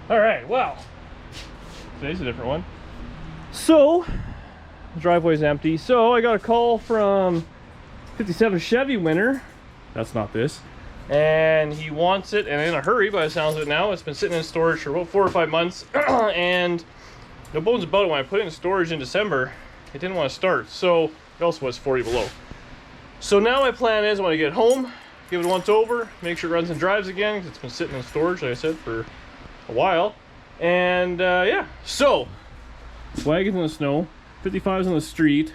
All right, well, today's a different one. So, the driveway's empty. So I got a call from 57 Chevy winner. That's not this. And he wants it, and in a hurry by the sounds of it now. It's been sitting in storage for about 4 or 5 months. And no bones about it, when I put it in storage in December, it didn't want to start. So it also was 40 below. So now my plan is when I get home, give it a once over, make sure it runs and drives again, because it's been sitting in storage, like I said, for a while. And yeah, so wagon's in the snow, 55's on the street.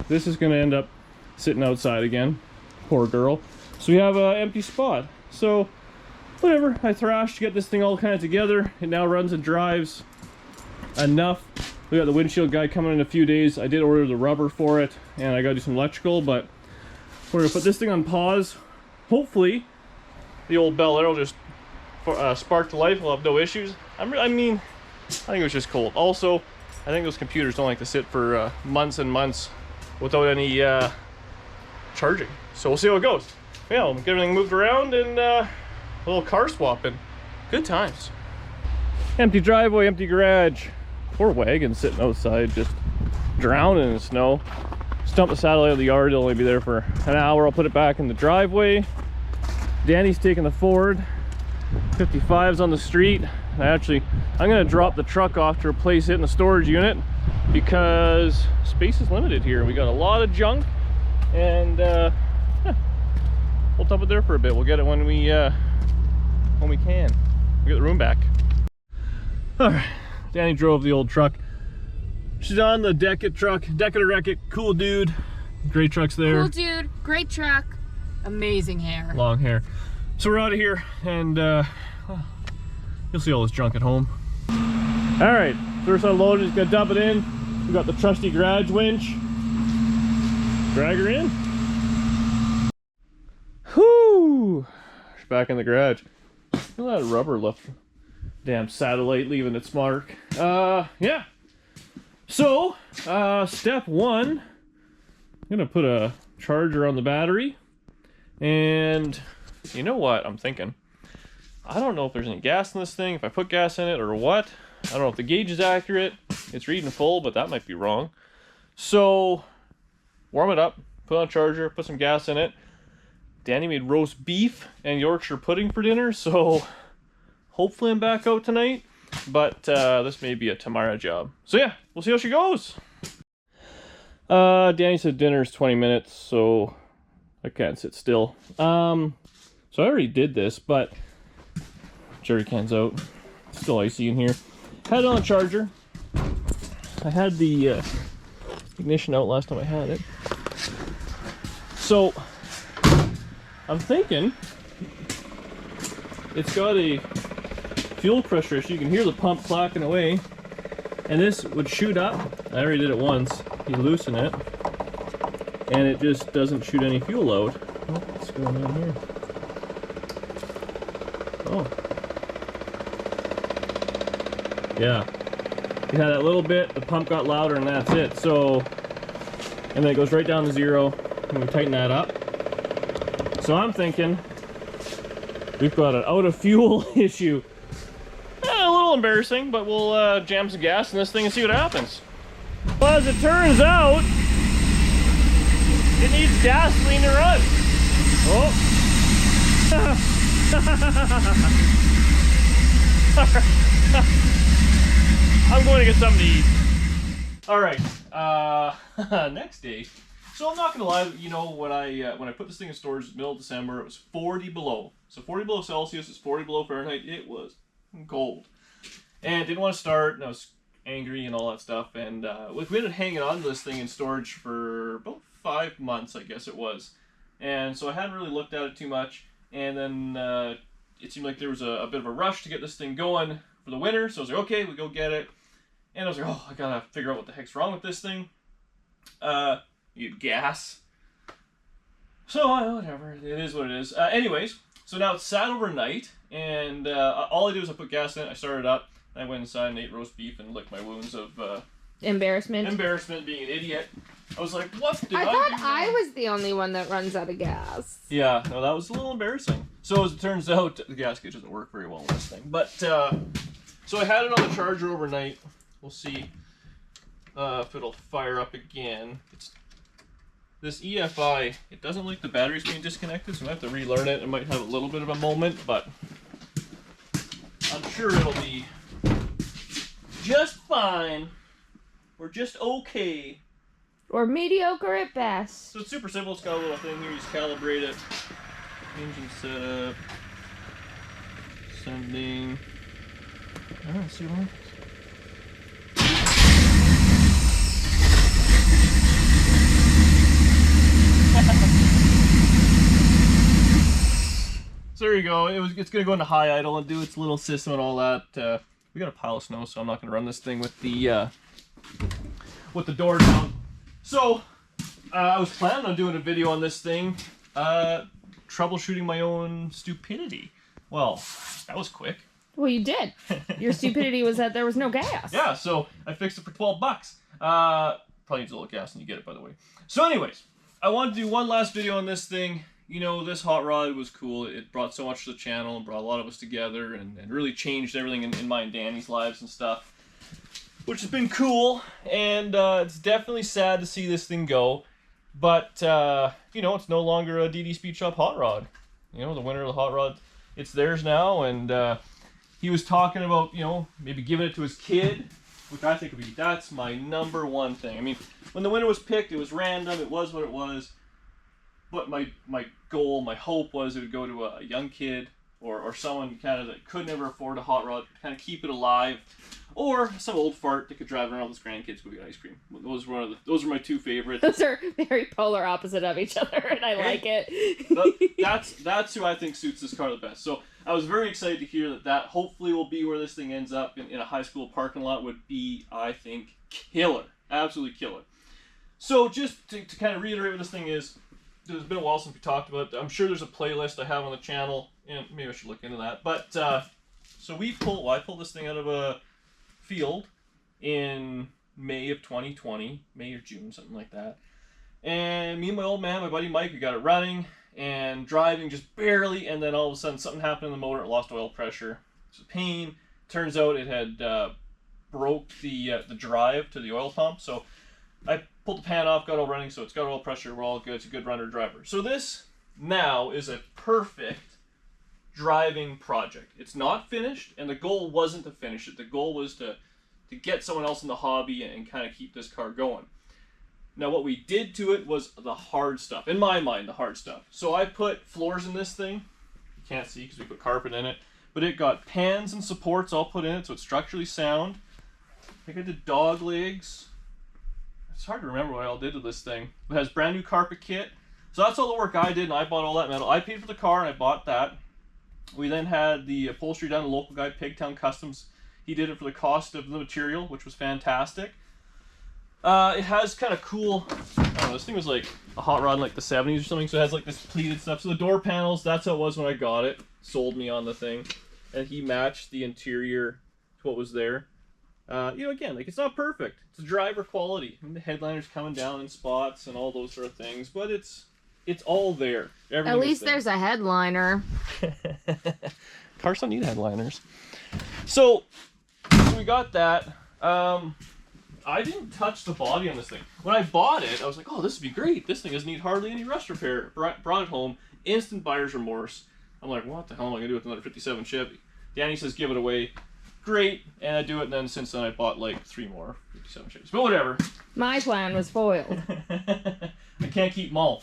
This is going to end up sitting outside again. Poor girl. So we have an empty spot. So whatever, I thrashed to get this thing all kind of together. It now runs and drives enough. We got the windshield guy coming in a few days. I did order the rubber for it, and I got to do some electrical, but we're going to put this thing on pause. Hopefully the old Belair will just spark to life. We'll have no issues. I mean, I think it was just cold. Also, I think those computers don't like to sit for months and months without any charging. So we'll see how it goes. Yeah, we'll get everything moved around and a little car swapping. Good times. Empty driveway, empty garage. Poor wagon sitting outside, just drowning in snow. Stump the satellite out of the yard. It'll only be there for an hour. I'll put it back in the driveway. Danny's taking the Ford. 55's on the street. I'm going to drop the truck off to replace it in the storage unit because space is limited here. We got a lot of junk, and yeah, we'll dump it there for a bit. We'll get it when we can. We'll get the room back. All right, Danny drove the old truck. She's on the Deckit truck. Deckit or Wreck-It, cool dude. Great truck's there. Cool dude, great truck, amazing hair. Long hair. So we're out of here, and you'll see all this junk at home. All right, first unloaded, just gonna dump it in. We got the trusty garage winch. Drag her in. Whoo! She's back in the garage. Look at that rubber left. Damn satellite leaving its mark. Yeah. So, step one, I'm gonna put a charger on the battery, and you know what I'm thinking? I don't know if there's any gas in this thing, if I put gas in it or what. I don't know if the gauge is accurate. It's reading full, but that might be wrong. So, warm it up, put on a charger, put some gas in it. Danny made roast beef and Yorkshire pudding for dinner, so hopefully I'm back out tonight. But this may be a tomorrow job. So yeah, we'll see how she goes. Danny said dinner's 20 minutes, so I can't sit still. So I already did this, but jerry can's out. It's still icy in here. Had it on a charger. I had the ignition out last time I had it. So I'm thinking it's got a fuel pressure issue. You can hear the pump clacking away, and this would shoot up. I already did it once. You loosen it, and it just doesn't shoot any fuel out. What's going on here? Oh, yeah. You had that little bit. The pump got louder, and that's it. So, and then it goes right down to 0, and we tighten that up. So I'm thinking we've got an out of fuel issue. A little embarrassing, but we'll jam some gas in this thing and see what happens. Well, as it turns out, it needs gasoline to run. Oh. I'm going to get something to eat. All right, next day. So I'm not gonna lie, you know, when I put this thing in storage in the middle of December, it was 40 below. So 40 below Celsius is 40 below Fahrenheit. It was cold. And didn't want to start, and I was angry and all that stuff. And we've been hanging on to this thing in storage for about 5 months, I guess it was. And so I hadn't really looked at it too much. And then it seemed like there was a bit of a rush to get this thing going for the winter. So I was like, okay, we go get it. And I was like, oh, I gotta figure out what the heck's wrong with this thing. You need gas. So whatever, it is what it is. Anyways, so now it's sat overnight, and all I did was I put gas in it, I started up, and I went inside and ate roast beef and licked my wounds of embarrassment. Embarrassment, being an idiot. I was like, what did I do? I thought I was the only one that runs out of gas. Yeah, no, that was a little embarrassing. So as it turns out, the gas gauge doesn't work very well on this thing. But So I had it on the charger overnight. We'll see if it'll fire up again. This EFI, it doesn't like the batteries being disconnected, so I have to relearn it. It might have a little bit of a moment, but I'm sure it'll be just fine. Or just okay. Or mediocre at best. So it's super simple. It's got a little thing here. You just calibrate it. Engine setup. Sending. Oh, let's see what happens. So there you go. It's gonna go into high idle and do its little system and all that. We got a pile of snow, so I'm not gonna run this thing with the door down. So I was planning on doing a video on this thing, troubleshooting my own stupidity. Well, that was quick. Well, you did. Your stupidity was that there was no gas. Yeah, so I fixed it for $12. Probably needs a little gas when you get it, by the way. So anyways, I wanted to do one last video on this thing. You know, this hot rod was cool. It brought so much to the channel and brought a lot of us together and really changed everything in my and Danny's lives and stuff, which has been cool. And it's definitely sad to see this thing go. But, you know, it's no longer a DD Speed Shop hot rod. You know, the winner of the hot rod, it's theirs now. And he was talking about, you know, maybe giving it to his kid, which I think would be, that's my #1 thing. I mean, when the winner was picked, it was random. It was what it was. But my goal, my hope was it would go to a young kid or someone kind of that could never afford a hot rod, kind of keep it alive, or some old fart that could drive around with his grandkids go get ice cream. Those were my two favorites. Those are very polar opposite of each other, and I like it. That's who I think suits this car the best. So I was very excited to hear that hopefully will be where this thing ends up in a high school parking lot. Would be, I think, killer. Absolutely killer. So just to kind of reiterate what this thing is, it's been a while since we talked about it. I'm sure there's a playlist I have on the channel, and maybe I should look into that. But so I pulled this thing out of a field in May of 2020, May or June, something like that. And me and my old man, my buddy Mike, we got it running and driving just barely, and then all of a sudden something happened in the motor. It lost oil pressure. It's a pain. Turns out it had broke the drive to the oil pump. So I pulled the pan off, got all running, so it's got oil pressure, we're all good, it's a good runner driver. So this now is a perfect driving project. It's not finished, and the goal wasn't to finish it. The goal was to get someone else in the hobby and kind of keep this car going. Now what we did to it was the hard stuff. In my mind, the hard stuff. So I put floors in this thing. You can't see because we put carpet in it, but it got pans and supports all put in it, so it's structurally sound. I think I did dog legs. It's hard to remember what I all did to this thing. It has brand new carpet kit. So that's all the work I did, and I bought all that metal. I paid for the car, and I bought that. We then had the upholstery done, a local guy, Pigtown Customs. He did it for the cost of the material, which was fantastic. It has kind of cool, I don't know, this thing was like a hot rod in like the 70s or something, so it has like this pleated stuff. So the door panels, that's how it was when I got it. Sold me on the thing. And he matched the interior to what was there. You know, again, like, it's not perfect. It's a driver quality. I mean, the headliner's coming down in spots and all those sort of things, but it's all there. Everything At least there's a headliner. Cars don't need headliners. So we got that. I didn't touch the body on this thing. When I bought it, I was like, oh, this would be great. This thing doesn't need hardly any rust repair. Brought it home, instant buyer's remorse. I'm like, what the hell am I going to do with another 57 Chevy? Danny says, give it away. Great, and I do it, and then since then I bought like 3 more 57 Chevys. But whatever. My plan was foiled. I can't keep them all.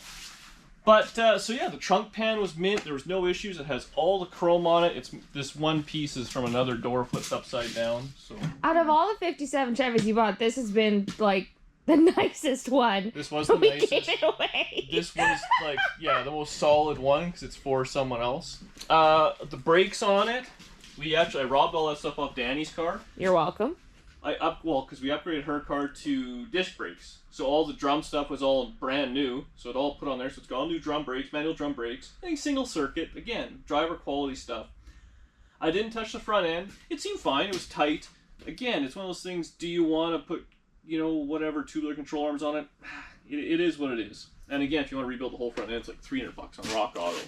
But, so yeah, the trunk pan was mint. There was no issues. It has all the chrome on it. This one piece is from another door flipped upside down. So out of all the 57 Chevys you bought, this has been, like, the nicest one. This was the nicest. We gave it away. This was, like, yeah, the most solid one, because it's for someone else. The brakes on it, I robbed all that stuff off Danny's car. You're welcome. Because we upgraded her car to disc brakes. So all the drum stuff was all brand new. So it all put on there. So it's got all new drum brakes, manual drum brakes, and single circuit. Again, driver quality stuff. I didn't touch the front end. It seemed fine. It was tight. Again, it's one of those things, do you want to put, you know, whatever tubular control arms on it? It is what it is. And again, if you want to rebuild the whole front end, it's like $300 on Rock Auto.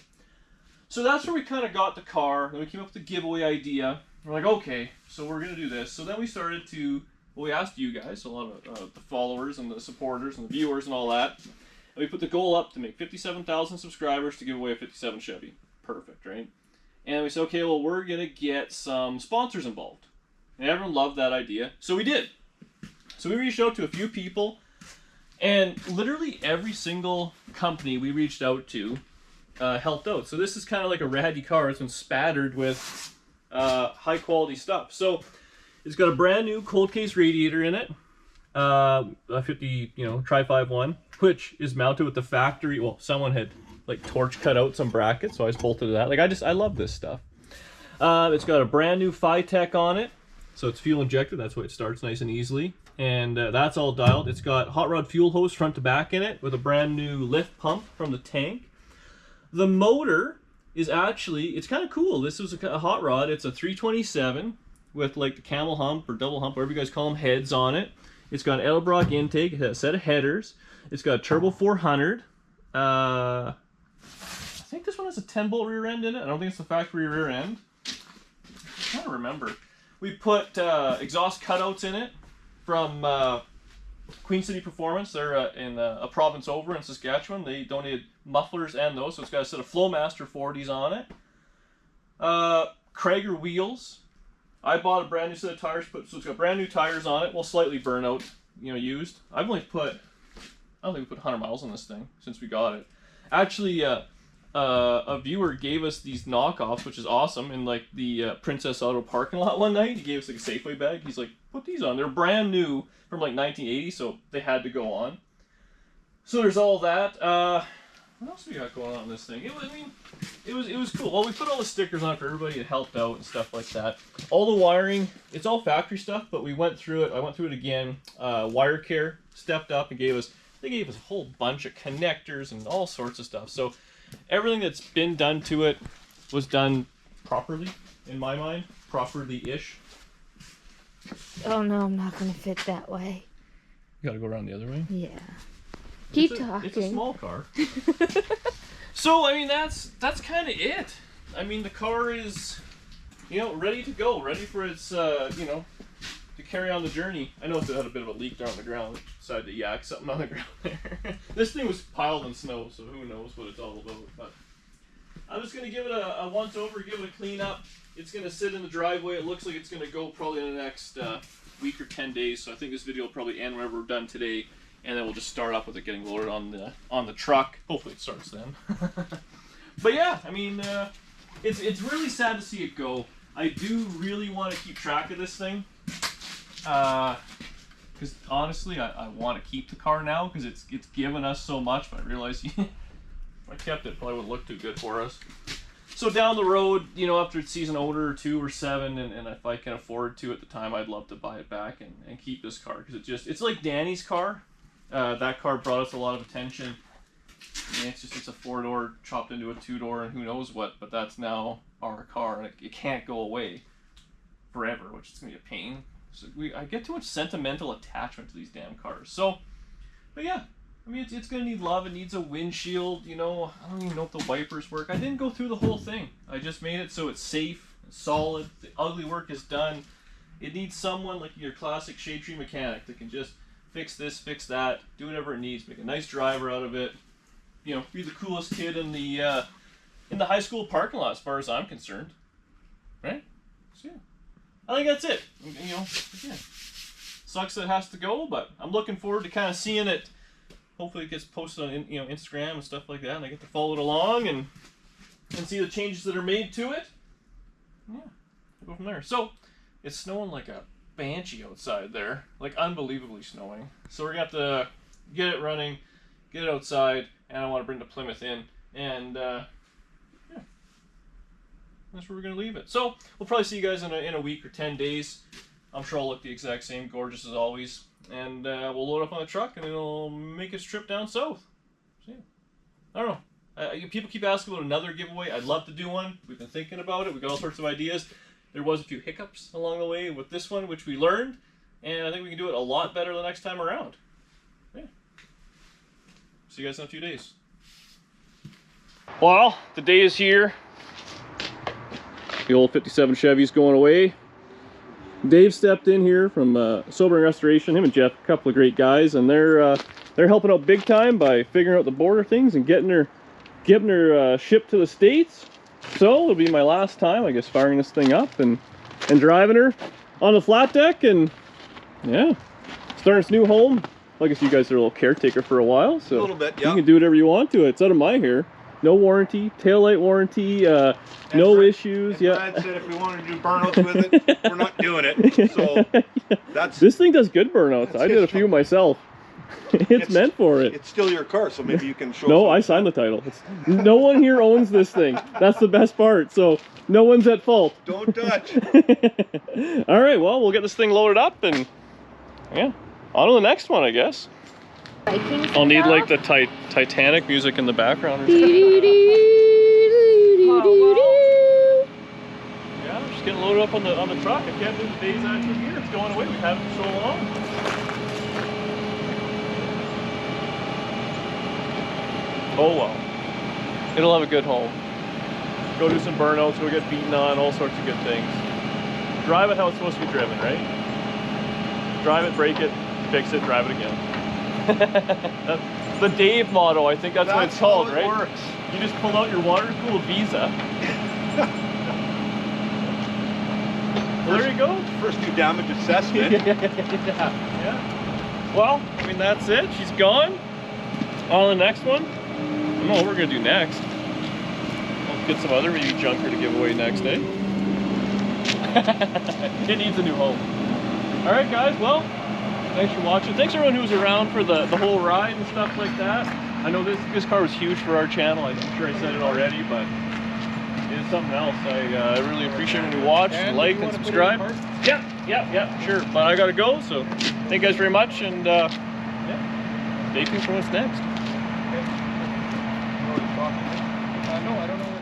So that's where we kind of got the car. Then we came up with the giveaway idea. we're like, okay, so we're gonna do this. So then we started to, well, we asked you guys, a lot of the followers and the supporters and the viewers and all that, and we put the goal up to make 57,000 subscribers to give away a 57 Chevy. Perfect, right? And we said, okay, well, we're gonna get some sponsors involved. And everyone loved that idea, so we did. So we reached out to a few people, and literally every single company we reached out to helped out. So this is kind of like a ratty car. It's been spattered with high quality stuff. So it's got a brand new cold case radiator in it, a 50, Tri-5 which is mounted with the factory. Well, someone had like torch cut out some brackets, so I just bolted to that. Like I love this stuff. It's got a brand new FiTech on it. So it's fuel injected, that's why it starts nice and easily. And that's all dialed. It's got hot rod fuel hose front to back in it with a brand new lift pump from the tank. The motor is actually, it's kind of cool. This was a hot rod. It's a 327 with like the camel hump or double hump, whatever you guys call them, heads on it. It's got an Edelbrock intake, it has a set of headers. It's got a turbo 400. I think this one has a 10-bolt rear end in it. I don't think it's the factory rear end. I'm trying to remember. We put exhaust cutouts in it from Queen City Performance. They're in a province over in Saskatchewan. They donated mufflers and those, so it's got a set of Flowmaster 40s on it. Cragar wheels. I bought a brand new set of tires, so it's got brand new tires on it. Well, slightly burnout, used. I don't think we put 100 miles on this thing since we got it. Actually, a viewer gave us these knockoffs, which is awesome, in like the Princess Auto parking lot one night. He gave us like a Safeway bag. He's like, put these on. They're brand new from like 1980, so they had to go on. So there's all that. What else we got going on in this thing? It was cool. Well, we put all the stickers on for everybody. It helped out and stuff like that. All the wiring, it's all factory stuff, but we went through it. I went through it again. WireCare stepped up and they gave us a whole bunch of connectors and all sorts of stuff. So everything that's been done to it was done properly, in my mind. Properly-ish. Oh no, I'm not gonna fit that way. You gotta go around the other way? Yeah. Keep talking. It's a small car. So, that's kind of it. The car is, ready to go. Ready for its, to carry on the journey. I know it had a bit of a leak down on the ground. It decided to yak something on the ground there. This thing was piled in snow, so who knows what it's all about. But I'm just going to give it a once-over, give it a clean up. It's going to sit in the driveway. It looks like it's going to go probably in the next week or 10 days. So I think this video will probably end whenever we're done today. And then we'll just start up with it getting loaded on the truck. Hopefully it starts then. But yeah, it's really sad to see it go. I do really want to keep track of this thing. Because honestly, I want to keep the car now because it's given us so much. But I realize if I kept it, probably wouldn't look too good for us. So down the road, after it sees an odor or 2 or 7, and if I can afford to at the time, I'd love to buy it back and keep this car because it's like Danny's car. That car brought us a lot of attention. It's a 4-door chopped into a 2-door and who knows what, but that's now our car and it can't go away forever, which is gonna be a pain. So I get too much sentimental attachment to these damn cars. So, but yeah, it's gonna need love. It needs a windshield. I don't even know if the wipers work. I didn't go through the whole thing. I just made it so it's safe, it's solid. The ugly work is done. It needs someone like your classic shade tree mechanic that can just fix this, fix that, do whatever it needs, make a nice driver out of it. Be the coolest kid in the high school parking lot, as far as I'm concerned. Right? So yeah, I think that's it. Again, sucks that it has to go, but I'm looking forward to kind of seeing it. Hopefully, it gets posted on Instagram and stuff like that, and I get to follow it along and see the changes that are made to it. Yeah, go from there. So it's snowing like a banshee outside there, like unbelievably snowing. So we're gonna have to get it running, get it outside, and I want to bring the Plymouth in, and yeah, that's where we're gonna leave it. So we'll probably see you guys in a week or 10 days. I'm sure I'll look the exact same, gorgeous as always, and we'll load up on the truck and it'll make its trip down south. So yeah, I don't know. People keep asking about another giveaway. I'd love to do one. We've been thinking about it. We've got all sorts of ideas. There was a few hiccups along the way with this one, which we learned, and I think we can do it a lot better the next time around. Yeah. See you guys in a few days. Well, the day is here. The old 57 Chevy's going away. Dave stepped in here from Sobering Restoration. Him and Jeff, a couple of great guys, and they're helping out big time by figuring out the border things and getting her shipped to the States. So it'll be my last time, I guess, firing this thing up and driving her on the flat deck, and yeah, starting this new home. I guess you guys are a little caretaker for a while, so a little bit, yeah. You can do whatever you want to it. It's out of my hair. No warranty, taillight warranty, no Brad, issues. Yeah. Brad said if we wanted to do burnouts with it, we're not doing it. So that's this thing does good burnouts. I did a few myself. It's meant for it. It's still your car, so maybe you can show. No, I signed the title. No one here owns this thing. That's the best part. So no one's at fault. Don't touch. All right. Well, we'll get this thing loaded up and yeah, on to the next one, I guess. I'll need like the Titanic music in the background or something. Yeah, just getting loaded up on the truck. I can't believe the day's actually here. It's going away. We've had it for so long. Oh well. It'll have a good home. Go do some burnouts, go get beaten on, all sorts of good things. Drive it how it's supposed to be driven, right? Drive it, break it, fix it, drive it again. The Dave motto, I think that's what it's called, right? Works. You just pull out your water-cooled Visa. Well, there you go. First new damage assessment. Yeah. Well, I mean, that's it. She's gone. On the next one. I don't know what we're going to do next. I'll get some other maybe junker to give away next, eh? It needs a new home. Alright, guys, well, thanks for watching. Thanks everyone who was around for the whole ride and stuff like that. I know this car was huge for our channel. I'm sure I said it already, but it is something else. I really appreciate it when you watched, liked, and subscribed. Yeah, sure. But I gotta go, so thank you guys very much, and yeah, stay tuned for what's next. No, I don't know.